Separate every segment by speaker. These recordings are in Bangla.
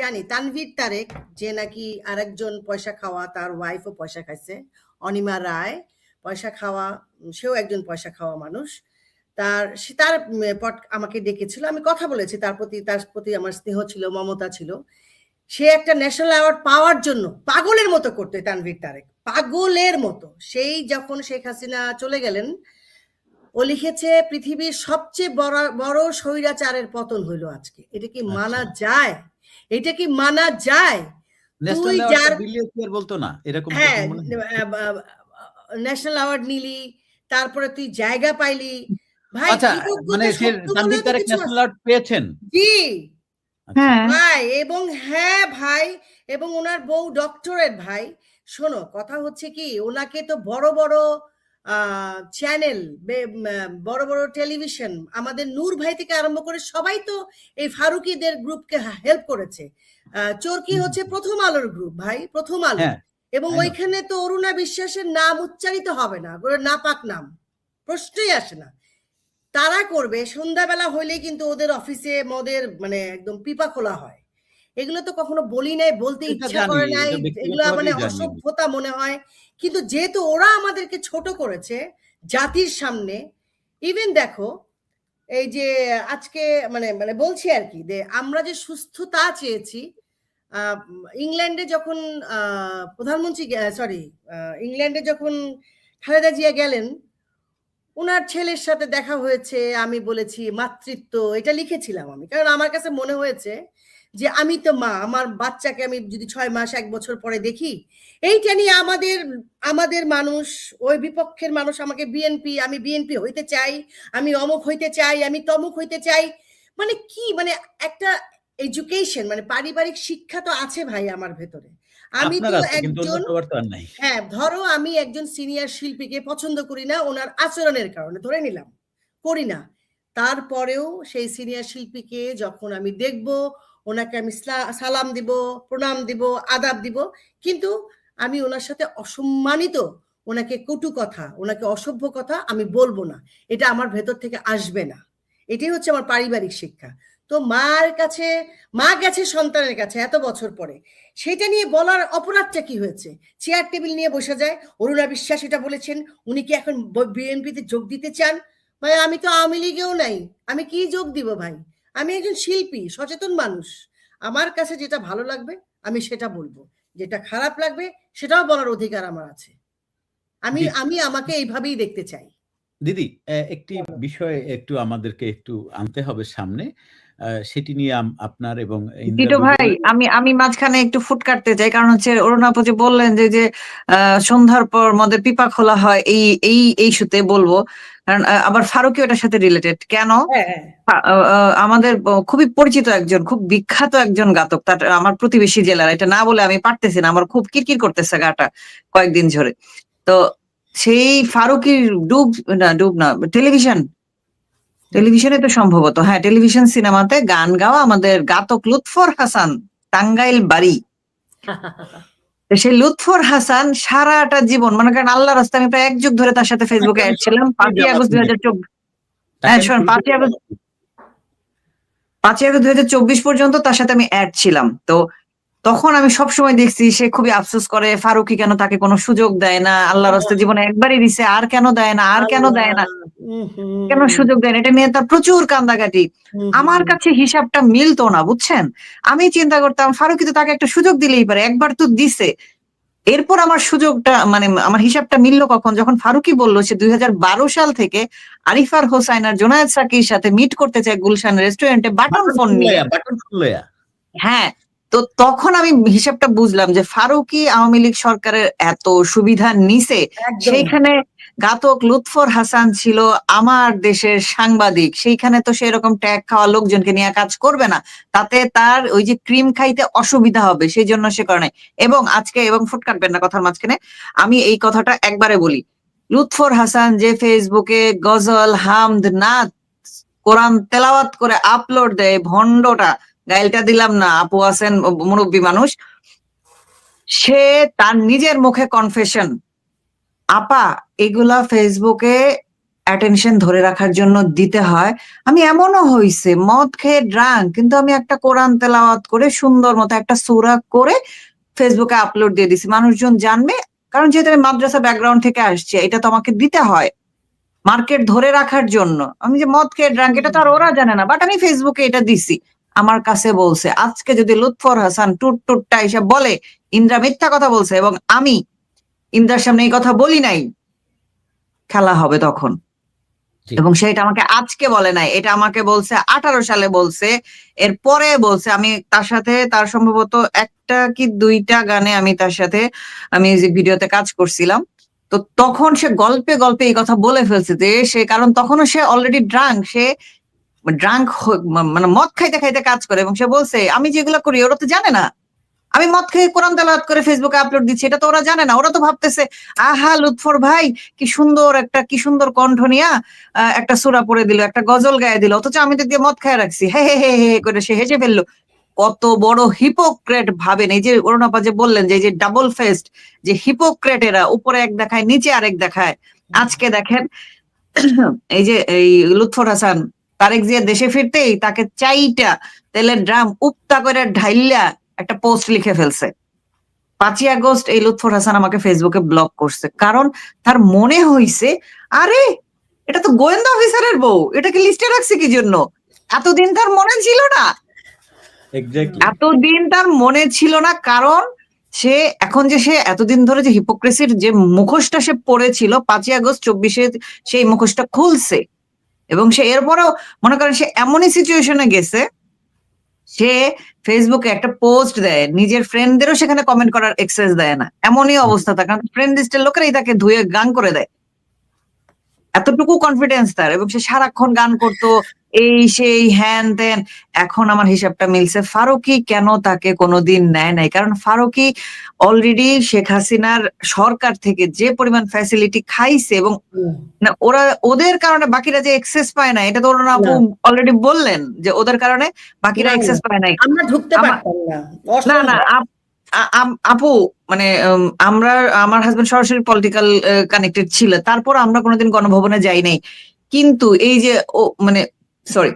Speaker 1: জানি তানভীর তারেক যে নাকি আরেকজন পয়সা খাওয়া, তার ওয়াইফও পয়সা খাইছে, অনিমা রায় পয়সা খাওয়া, সেও একজন পয়সা খাওয়া মানুষ। তার পট আমাকে ডেকেছিল, আমি কথা বলেছি, তার প্রতি আমার স্নেহ ছিল, মমতা ছিল। সে একটা ন্যাশনাল অ্যাওয়ার্ড পাওয়ার জন্য পাগলের মতো করতো তানভীর তারেক, পাগলের মতো। সেই যখন শেখ হাসিনা চলে গেলেন, ও লিখেছে পৃথিবীর সবচেয়ে বড় স্বৈরাচারের পতন হইল আজকে। এটা কি মানা যায়? এটা কি মানা যায়? তুই যার
Speaker 2: বলতো না এরকম,
Speaker 1: হ্যাঁ, ন্যাশনাল অ্যাওয়ার্ড নিলি, তারপরে তুই জায়গা পাইলি, ভাই
Speaker 2: মানে তানভীর তারেক ন্যাশনাল অ্যাওয়ার্ড পেয়েছেন?
Speaker 1: জি ভাই, এবং হ্যাঁ ভাই, এবং ওনার বউ ডক্টরেট ভাই। শোনো, কথা হচ্ছে কি, ওনাকে তো বড় বড় চ্যানেল, বড় বড় টেলিভিশন, আমাদের নূর ভাই থেকে আরম্ভ করে সবাই তো এই ফারুকিদের গ্রুপকে হেল্প করেছে। চরকি হচ্ছে প্রথম আলোর গ্রুপ ভাই, প্রথম আলো। এবং ওইখানে তো অরুণা বিশ্বাসের নাম উচ্চারিত হবে না, নাপাক নাম, প্রশ্নই আসে না। তারা করবে সন্ধ্যাবেলা হইলেই কিন্তু ওদের অফিসে মদের মানে একদম পিপা খোলা হয়। এগুলো তো কখনো বলি নাই, বলতে ইচ্ছা করে নাই, এগুলো মানে অসভ্যতা মনে হয়। কিন্তু যেহেতু ওরা আমাদেরকে ছোট করেছে জাতির সামনে, ইভেন দেখো এই যে আজকে মানে মানে বলছি আর কি, যে আমরা যে সুস্থতা চেয়েছি, ইংল্যান্ডে যখন প্রধানমন্ত্রী ইংল্যান্ডে যখন খালেদা জিয়া গেলেন, ওনার ছেলের সাথে দেখা হয়েছে, আমি বলেছি মাতৃত্ব, এটা লিখেছিলাম আমি, কারণ আমার কাছে মনে হয়েছে যে আমি তো মা, আমার বাচ্চাকে আমি যদি 6 মাস 1 বছর পরে দেখি, এইটা নিয়ে আমাদের মানুষ, ওই বিপক্ষের মানুষ আমাকে বিএনপি, আমি বিএনপি হইতে চাই, আমি অমুক হইতে চাই, আমি তমুক হইতে চাই, মানে কি, মানে একটা এডুকেশন, মানে পারিবারিক শিক্ষা তো আছে ভাই আমার ভেতরে। আমি তো একজন, হ্যাঁ ধরো আমি একজন সিনিয়র শিল্পীকে পছন্দ করি না ওনার আচরণের কারণে, ধরে নিলাম করি না, তারপরেও সেই সিনিয়র শিল্পীকে যখন আমি দেখব, ওনাকে আমি সালাম দিব, প্রণাম দিব, আদাব দিব, কিন্তু আমি ওনার সাথে অসম্মানিত, ওনাকে কটু কথা, ওনাকে অসভ্য কথা আমি বলবো না, এটা আমার ভেতর থেকে আসবে না। এটাই হচ্ছে আমার পারিবারিক শিক্ষা। তো মা গেছে সন্তানের কাছে এত বছর পরে, সেটা নিয়ে বলার অপরাধটা কি হয়েছে? চেয়ার টেবিল নিয়ে বসে যায়, অরুণা বিশ্বাস এটা বলেছেন, উনি কি এখন বিএনপিতে যোগ দিতে চান? ভাই আমি তো আওয়ামী লীগেও নাই, আমি কি যোগ দিব ভাই? আমি একজন শিল্পী, সচেতন মানুষ, আমার কাছে যেটা ভালো লাগবে আমি সেটা বলবো, যেটা খারাপ লাগবে সেটাও বলার অধিকার আমার আছে। আমি আমাকে এইভাবেই দেখতে চাই।
Speaker 2: দিদি, একটি বিষয় একটু আমাদেরকে একটু আনতে হবে সামনে, সেটি নিয়ে আপনার এবং
Speaker 3: টিটো ভাই, আমি মাঝখানে একটু ফুট কাটতে চাই, কারণ হচ্ছে অরুণ আপু যে বললেন যে সন্ধ্যার পর মদের পিপা খোলা হয়, এই ইস্যুতে বলবো, কারণ আবার ফারুকি ওটার সাথে রিলেটেড কেন। আমাদের খুবই পরিচিত একজন, খুব বিখ্যাত একজন গাতক, তার আমার প্রতিবেশী জেলার, এটা না বলে আমি পারতেছি না, আমার খুব কিরকির করতেছে গাটা কয়েকদিন ধরে। তো সেই ফারুকির ডুব না টেলিভিশনে তো সম্ভবত, হ্যাঁ টেলিভিশন সিনেমাতে গান গাওয়া আমাদের গাতক লুৎফর হাসান, টাঙ্গাইল বাড়ি। সেই লুৎফর হাসান সারাটা জীবন, মনে করেন আল্লাহ রাস্তায়, আমি প্রায় 1 যুগ ধরে তার সাথে ফেসবুকে অ্যাড ছিলাম। 5ই আগস্ট 2024, হ্যাঁ শোন, 5ই আগস্ট 2024 পর্যন্ত তার সাথে আমি অ্যাড ছিলাম। তো তখন আমি সবসময় দেখছি সে খুবই আফসোস করে, ফারুকি কেন তাকে কোনো সুযোগ দেয় না, আল্লাহ রাস্তায় জীবনে একবারই দিছে, আর কেন দেয় না, আর কেন দেয় না, কেন সুযোগ দেয় না, এটা নিয়ে তার প্রচুর কান্দাকাটি। আমার কাছে হিসাবটা মিলতো না, বুঝছেন। আমি চিন্তা করতাম ফারুকি তো তাকে একটা সুযোগ দিলেই পারে, একবার তো দিছে। এরপর আমার সুযোগটা মানে আমার হিসাবটা মিললো কখন, যখন ফারুকি বললো সে 2012 সাল থেকে আরিফার হোসাইন আর জোনায়েদ সাকির সাথে মিট করতে চায় গুলশান রেস্টুরেন্টে বাটন ফোন নিয়ে। হ্যাঁ, তো তখন আমি হিসাবটা বুঝলাম যে ফারুকি আওয়ামী লীগ সরকারের এত সুবিধা নিছে, সেইখানে ঘাতক লুৎফর হাসান ছিল আমার দেশের সাংবাদিক, সেইখানে তো সেরকম ট্যাগ খাওয়া লোকজনকে নিয়ে কাজ করবে না, তাতে তার ওই যে ক্রিম খাইতে অসুবিধা হবে, সেই জন্য সে করে নাই। এবং আজকে, এবং ফুট কাটবেন না কথার মাঝখানে, আমি এই কথাটা একবারে বলি, লুৎফর হাসান যে ফেসবুকে গজল, হামদ, নাত, কোরআন তেলাওয়াত করে আপলোড দেয়, ভণ্ডটা, গাইলটা দিলাম না, আপু আছেন মুরব্বী মানুষ, সে তার নিজের মুখে কনফেশন, আপা এগুলা ফেসবুকে অ্যাটেনশন ধরে রাখার জন্য দিতে হয়। আমি এমনও হইছে মদ খেয়ে ড্রাঙ্ক, কিন্তু আমি একটা কোরআন তেলাওয়াত করে সুন্দর মতো একটা সূরা করে ফেসবুকে আপলোড দিয়ে দিছি, মানুষজন জানবে। কারণ যেহেতু আমি মাদ্রাসা ব্যাকগ্রাউন্ড থেকে আসছি, এটা তো আমাকে দিতে হয় মার্কেট ধরে রাখার জন্য। আমি যে মদ খেয়ে ড্রাঙ্ক, এটা তো আর ওরা জানে না, বাট আমি ফেসবুকে এটা দিছি। আমার কাছে বলছে, আজকে যদি লুৎফর হাসান টুটটা এসে বলে ইন্দ্রা মিথ্যা কথা বলছে এবং আমি ইন্দ্রার সামনে এই কথা বলি নাই, খেলা হবে তখন।
Speaker 2: জি।
Speaker 3: এবং সেটা আমাকে আজকে বলে নাই, এটা আমাকে বলছে 18 সালে বলছে, এরপরে বলছে। আমি তার সাথে, তার সম্ভবত একটা কি দুইটা গানে আমি তার সাথে মিউজিক ভিডিওতে কাজ করছিলাম। তো তখন সে গল্পে গল্পে এই কথা বলে ফেলছে যে সে, কারণ তখনও সে অলরেডি ড্রাঙ্ক, সে ড্রাঙ্ক মানে মদ খাইতে খাইতে কাজ করে, এবং সে বলছে আমি যেগুলো করি ওরা তো জানে না, আমি মদ খেয়ে কোরআন তেলাওয়াত করে ফেসবুকে আপলোড দিচ্ছি, এটা তো ওরা জানে না। ওরা তো ভাবতেছে আহা লুৎফর ভাই কি সুন্দর কণ্ঠ নিয়া একটা সূরা পড়ে দিল, একটা গজল গায়ে দিল, অথচ আমি তো দিয়ে মদ খায় রাখছি, হে হে হে হে করে সে হেসে ফেললো। কত বড় হিপোক্রেট ভাবেন। এই যে অরুণাপা যে বললেন যে এই যে ডাবল ফেস্ট, যে হিপোক্রেট এরা, উপরে এক দেখায় নিচে আরেক দেখায়। আজকে দেখেন এই লুৎফর হাসান, তারেক জিয়া দেশে ফিরতেই তাকে 4টা তেলের ড্রাম উপতা করে ঢাইলা একটা পোস্ট লিখে ফেলছে। 5ই আগস্ট এই লুৎফর হাসান আমাকে ফেসবুকে ব্লক করছে, কারণ তার মনে হইছে আরে এটা তো গোয়েন্দা অফিসারের বউ, এটাকে লিস্টে রাখছে কি জন্য? এতদিন তার মনে ছিল না,
Speaker 2: এক্স্যাক্টলি।
Speaker 3: এতদিন তার মনে ছিল না, কারণ সে এখন যে সে এতদিন ধরে যে হিপোক্রেসির যে মুখোশটা সে পড়েছিল, 5ই আগস্ট 24-এ সেই মুখোশটা খুলছে। এবং সে এরপরেও মনে করেন সে এমনই সিচুয়েশনে গেছে, সে ফেসবুকে একটা পোস্ট দেয়, নিজের ফ্রেন্ডদেরও সেখানে কমেন্ট করার এক্সেস দেয় না, এমনই অবস্থা তার। কারণ ফ্রেন্ড লিস্টের লোকেরাই তাকে ধুয়ে গান করে দেয়, এতটুকু কনফিডেন্স তার। এবং সে সারাক্ষণ গান করতো, এই সেই হ্যান ত্যান। এখন আমার হিসাবটা মিলছে, ফারুকী কেন তাকে কোনোদিন নেয় নাই, কারণ ফারুকী অলরেডি শেখ হাসিনার সরকার থেকে যে পরিমাণ ফ্যাসিলিটি খাইছে, এবং না ওরা, ওদের কারণে বাকিরা যে এক্সেস পায় না, এটা তো ওরা আপু অলরেডি বললেন যে ওদের কারণে বাকিরা এক্সেস পায় নাই।
Speaker 1: আমরা ঢুকতে পারতাম না,
Speaker 3: না না আপু, মানে আমরা, আমার হাজবেন্ড সরাসরি পলিটিক্যাল কানেক্টেড ছিল, তারপর আমরা কোনোদিন গণভবনে যাই নাই। কিন্তু এই যে মানে সরি,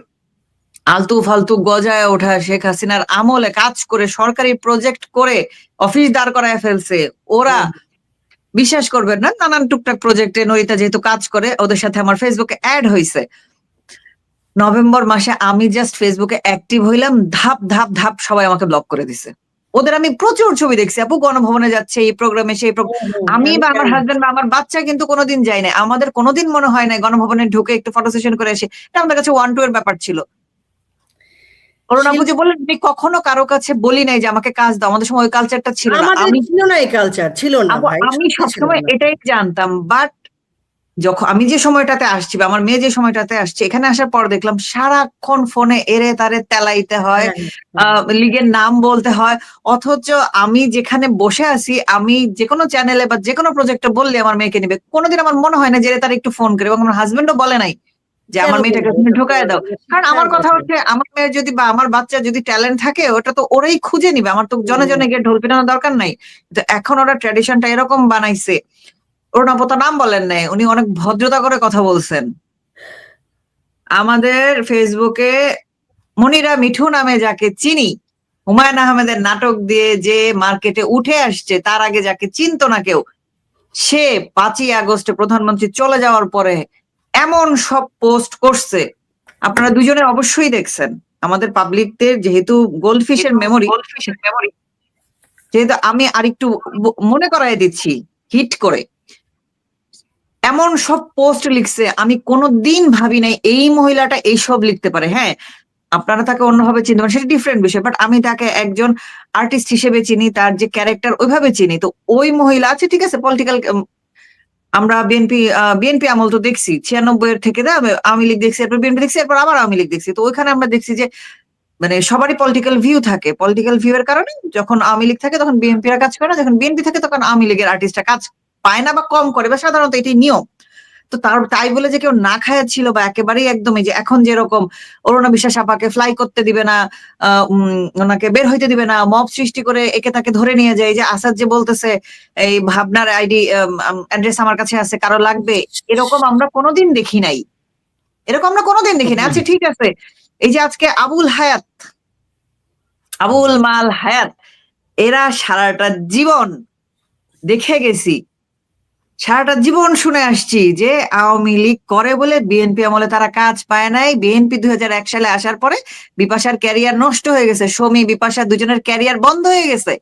Speaker 3: আলতু ফালতু গজায় ওঠা শেখ হাসিনার আমলে কাজ করে সরকারি প্রজেক্ট করে অফিস দাঁড় করায় ফেলছে ওরা। বিশ্বাস করবেন না, নানান টুকটাক প্রজেক্টে নরিতা যেহেতু কাজ করে, ওদের সাথে আমার ফেসবুকে অ্যাড হয়েছে। নভেম্বর মাসে আমি জাস্ট ফেসবুকে অ্যাক্টিভ হইলাম, ধাপ ধাপ ধাপ সবাই আমাকে ব্লক করে দিছে। ওদের আমি প্রচুর ছবি দেখছি আপু, গণভবনে যাচ্ছে, এই প্রোগ্রামে সেই আমি বা আমার হাজবেন্ড বা আমার বাচ্চা কিন্তু কোনোদিন যাই না। আমাদের কোনোদিন মনে হয় না গণভবনে ঢুকে একটু ফটো সেশন করে আসে, এটা আমাদের কাছে 1-2 এর ব্যাপার ছিল। অরুণ আপু যে বললেন, আমি কখনো কারো কাছে বলি নাই যে আমাকে কাজ দাও, আমাদের সময় ওই কালচারটা ছিল না।
Speaker 1: আমি ছিল না, এই কালচার ছিল না ভাই,
Speaker 3: আমি সবসময় এটাই জানতাম। বাট যখন আমি যে সময়টাতে আসছি বা আমার মেয়ে যে সময়টাতে আসছে, এখানে আসার পর দেখলাম সারাক্ষণ ফোনে এরে তারে তেলাইতে হয়, লিগের নাম বলতে হয়। অথচ আমি যেখানে বসে আছি, আমি যে কোনো চ্যানেলে বা যে কোনো প্রজেক্টে বললে আমার মেয়েকে নিবে, কোনোদিন আমার মনে হয় না যে তার একটু ফোন করে। এবং আমার হাজবেন্ডও বলে নাই যে আমার মেয়েটাকে তুমি ঢুকায় দাও। কারণ আমার কথা হচ্ছে, আমার মেয়ের যদি বা আমার বাচ্চা যদি ট্যালেন্ট থাকে, ওটা তো ওরাই খুঁজে নিবে, আমার তো জনে জনে গিয়ে ঢোল পিটানোর দরকার নাই। তো এখন ওরা ট্র্যাডিশনটা এরকম বানাইছে। অরুণাপতা নাম বলেন নাই, উনি অনেক ভদ্রতা করে কথা বলছেন। আমাদের ফেসবুকে মনিরা মিঠু নামে যাকে চিনি, হুমায়ুন আহমেদের নাটক দিয়ে যে মার্কেটে উঠে আসছে, তার আগে যাকে চিনতো না কেউ, সে 5ই আগস্টে প্রধানমন্ত্রী চলে যাওয়ার পরে এমন সব পোস্ট করছে, আপনারা দুজনে অবশ্যই দেখছেন। আমাদের পাবলিকদের যেহেতু গোল্ডফিশের মেমোরি, যেহেতু আমি আরেকটু মনে করাই দিচ্ছি হিট করে, এমন সব পোস্ট লিখছে আমি কোনোদিন ভাবি নাই এই মহিলাটা এইসব লিখতে পারে। হ্যাঁ, আপনারা তাকে অন্যভাবে চিনতে পারেন, সেটা ডিফারেন্ট বিষয়, বাট আমি তাকে একজন আর্টিস্ট হিসেবে চিনি, তার যে ক্যারেক্টার ওইভাবে চিনি। তো ওই মহিলা আছে, ঠিক আছে, পলিটিক্যাল, আমরা বিএনপি আমল তো দেখছি 96-এর থেকে, আওয়ামী লীগ দেখছি, এরপর বিএনপি দেখছি, এরপর আবার আওয়ামী লীগ দেখছি। তো ওইখানে আমরা দেখছি যে মানে সবারই পলিটিক্যাল ভিউ থাকে, পলিটিক্যাল ভিউ এর কারণে যখন আওয়ামী লীগ থাকে তখন বিএনপিরা কাজ করে না, যখন বিএনপি থাকে তখন আওয়ামী লীগের আর্টিস্টরা কাজ পায় না বা কম করে, বা সাধারণত এটাই নিয়ম। তো তাই বলে যে কেউ না খায়াচ্ছিল বা একেবারেই একদমই যে এখন যেরকম অরুণা বিশ্বাস আপাকে ফ্লাই করতে দিবে না, ওনাকে বের হইতে দিবে না, মব সৃষ্টি করে একে তাকে ধরে নিয়ে যায়, যে আসাদ যে বলতেছে এই ভাবনার আইডি অ্যাড্রেস আমার কাছে আছে, কারো লাগবে, এরকম আমরা কোনোদিন দেখি নাই, এরকম আমরা কোনোদিন দেখি নাই। আচ্ছা ঠিক আছে, এই যে আজকে আবুল মাল হায়াত, এরা সারাটা জীবন দেখে গেছি, সারাটা জীবন শুনে আসছি যে আওয়ামী লীগ করে বলে বিএনপি আমলে তারা কাজ পায় নাই। বিএনপি 2001 সালে আসার পরে বিপাশার ক্যারিয়ার নষ্ট হয়ে গেছে, সমী বিপাশা দুজনের ক্যারিয়ার বন্ধ হয়ে গেছে।